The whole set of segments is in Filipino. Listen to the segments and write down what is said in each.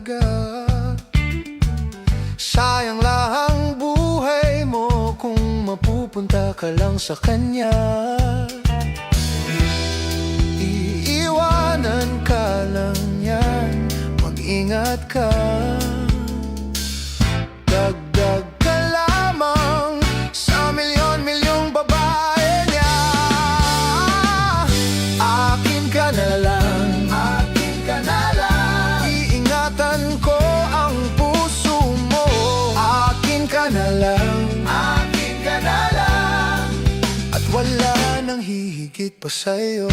talaga. Sayang lang buhay mo kung mapupunta ka lang sa kanya. Iiwanan ka lang yan, mag-ingat ka. Dagdag ka lamang sa milyon-milyong babae niya. Akin ka na lang, akin ka na lang. Iingatan ko ang puso mo. Akin ka na lang, akin ka na lang. At wala nang hihigit pa sa'yo.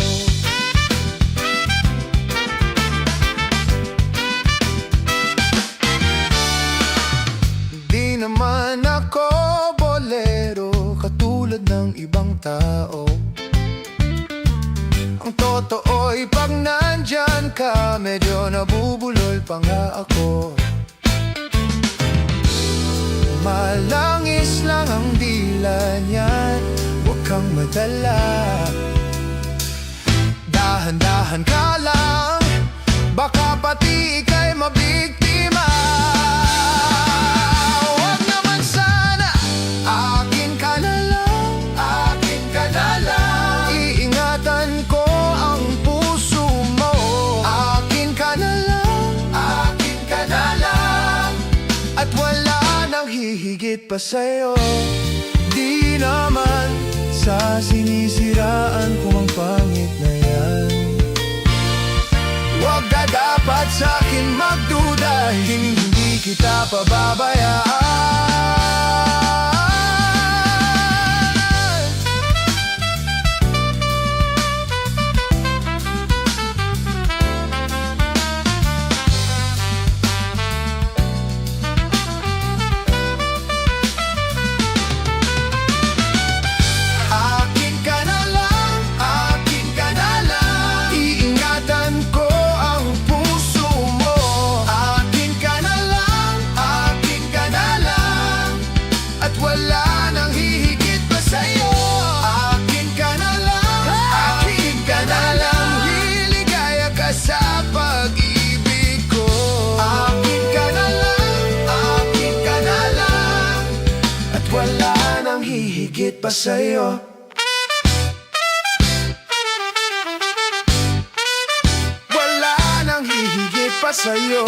Di naman ako bolero katulad ng ibang tao. Ang totoo'y pag nandyan ka, medyo nabubulol pa nga ako. Malangis lang ang dila niyan, huwag kang madala. Dahan-dahan ka lang, baka pati ika'y mabiktima. Huwag naman sana, akin ka na lang, akin ka na lang. Iingatan ko ang puso mo. Akin ka na lang, akin ka na lang. At wala nang hihigit pa sa'yo. Di naman sa sinisiraan ko ang pangit na yan. Huwag ka dapat sa'kin magduda, hindi kita pababayaan. Akin ka na lang, akin ka na lang. Iingatan ko ang puso mo. Akin ka na lang, akin ka na lang. At wala nang hihigit pa sa'yo. Akin ka na lang, akin ka na lang. Liligaya ka sa pag-ibig ko. Akin ka na lang, akin ka na lang. At wala nang hihigit pa sa'yo. Wala nang hihigit pa sa'yo.